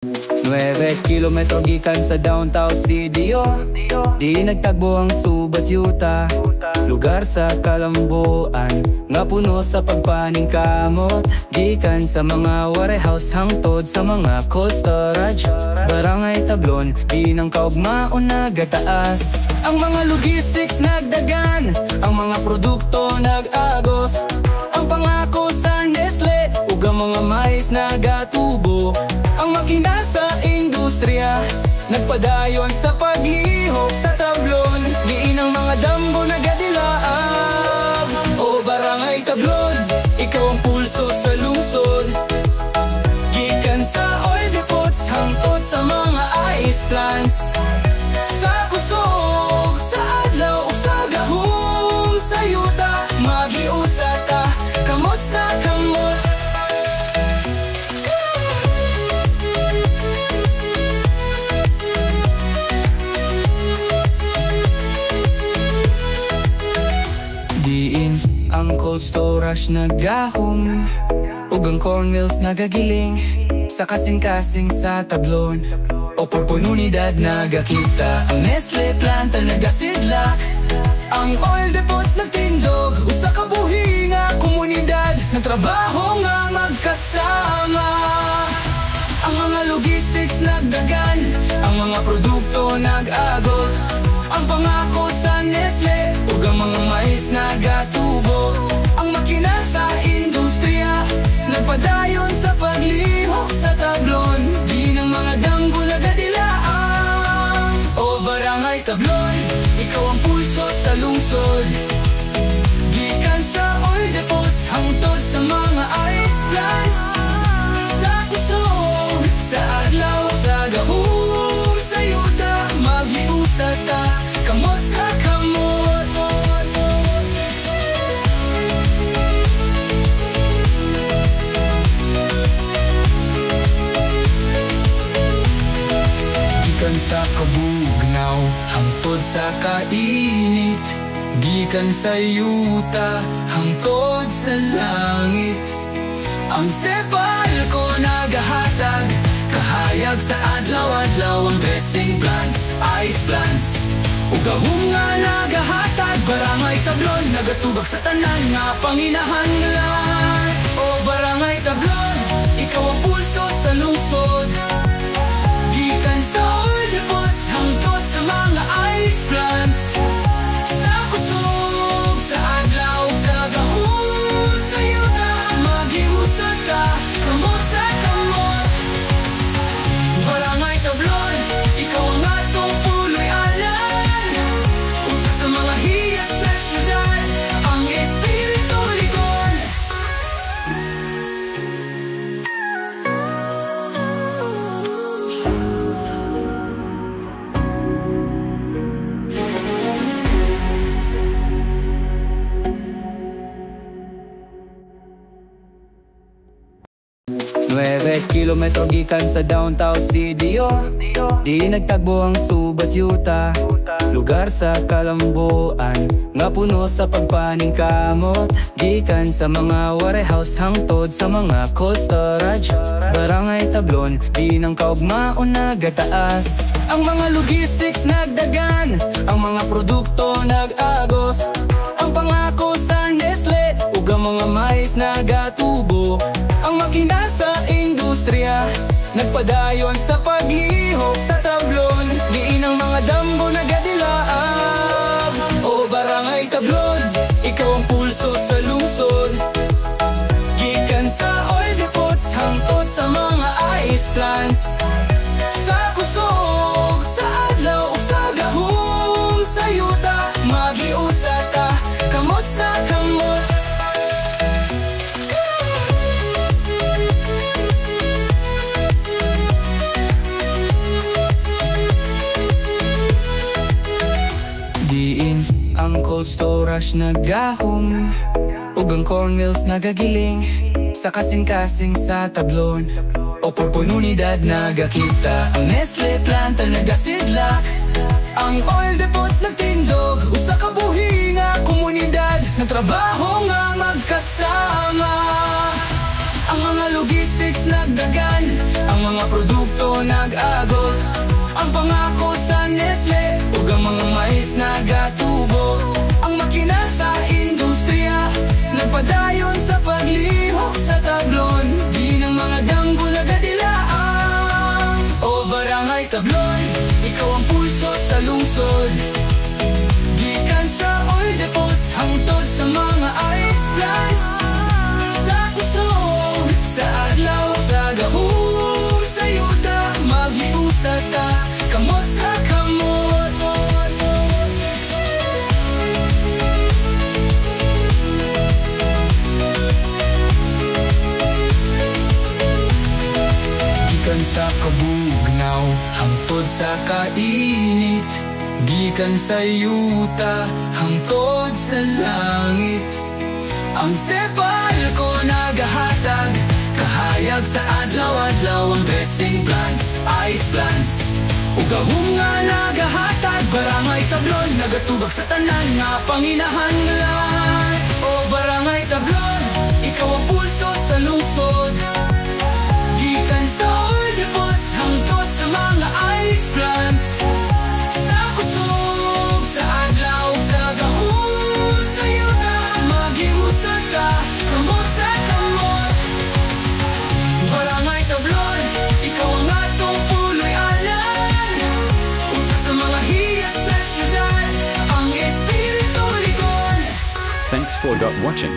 9 kilometro gikan sa downtown CDO, di nagtagbo ang subat yuta. Lugar sa kalambuan nga puno sa pagpaning kamot, gikan sa mga warehouse hangtod sa mga cold storage. Barangay Tablon, di nang kaugmaon nagataas. Ang mga logistics nagdagan, ang mga produkto nag-agos. Ang pangako sa Nestle ug ang mga mais nagatubo. Ang makina sa industriya nagpadayon sa paglihok sa Tablon. Diin ang mga damgo nagadilaab. O Barangay Tablon, ikaw ang pulso sa lungsod. Gikan sa oil depots hangtod sa mga ice plants. Sa kusog, sa adlaw ug sa gahom, sa yuta magiusa ta, kamot sa kamot. Diin ang cold storage nagahom, ug ang corn mills nagagiling sa kasing-kasing sa Tablon. Oportunidad nagakita, ang Nestle planta nagasidlak. Ang oil depots nagtindog, usa ka buhi nga komunidad, nagtrabaho nga magkasama. Ang mga logistics nagdagan, ang mga produkto nag-agos. Ang pangako sa Nestle ug ang mga mais nagatubo. Ang makina sa industriya nagpadayon sa paglihok sa Tablon. Di ng mga damgo nagadilaang. O Barangay Tablon, ikaw ang pulso sa lungsod. Gikan sa oil depots hangtod sa mga ice plants. Sa kusog, sa adlaw, sa gahom, sa yuta magiusa ta, kamot sa kamot. Gikan sa kabugnaw hangtod sa kainit, gikan sa yuta hangtod sa langit. Ang Sepalco nagahatag kahayag sa adlaw-adlaw. Ang blessing plants, ice plants ug gahom nga nagahatag. Barangay Tablon nagatubag sa tanan nga panginahanglan. O Barangay Tablon, ikaw ang pulso sa lungsod. Gikan sa oil depots hangtod sa mga ice plants. Sa kusog, sa adlaw, sa gahom, sa yuta magiusad ka, kamot sa kamot. Barangay Tablon, ikaw ang atong puloy-alan. Usa sa mga hiyas sa syudad, ang espiritu ligon. 9 kilometro gikan sa downtown CDO, di nagtagbo ang subat yuta. Lugar sa kalambuan nga puno sa pagpaning kamot, gikan sa mga warehouse hangtod sa mga cold storage. Barangay Tablon, di nang kaugmaon nagataas. Ang mga logistics nagdagan, ang mga produkto nag-agos. Ang pangako sa Nestle ug ang mga mais nagatubo. Ang makina sa industriya nagpadayon sa paglihok sa Tablon. Diin ang mga damgo nagadilaab. O Barangay Tablon, ikaw ang pulso sa lungsod. Gikan sa oil depots hangtod sa mga ice plants. Sa kusog, sa adlaw ug sa gahom, sa yuta magiusa ta, kamot sa kamot. Diin ang cold storage nagahom, ug ang corn mills nagagiling sa kasing-kasing sa Tablon. Oportunidad nagakita, ang Nestle planta nagasidlak. Ang oil depots nagtindog, usa ka buhi nga komunidad, nagtrabaho nga magkasama. Ang mga logistics nagdagan, ang mga produkto nag-agos. Ang pangako sa Nestle, ug ang mga mais nagatubo. Ang makina sa industriya, nagpadayon sa paglihok sa tablon. Di ng mga danggo nagadilaang. O Barangay Tablon, ikaw ang pulso sa lungsod. Gikan sa oil depots, hangtod sa mga ice plants. Sa kusog, sa adlaw, sa gahum, sa yuta, maghiusa ta, kamot sa kamot. Gikan sa kabugnaw, hangtod sa kainit. Gikan sa yuta, hangtod sa langit. Ang sepal ko nagahatag, kahayag sa adlaw-adlaw. Ang blessing plants, ice plants, ug gahum nga nagahatag. Barangay Tablon, nagatubag sa tanan nga panginahanglan. O Barangay Tablon, ikaw ang pulso sa lungsod. Gikan sa oil depots, hangtod sa mga ice plants. Sa kusog, sa adlaw, sa gahum, sa yuta, maghiusad ka, kamot sa kamot. Barangay Tablon, ikaw ang atong puloy-alan. Usa sa mga hiyas sa syudad, ang espiritu ligon. Thanks for watching.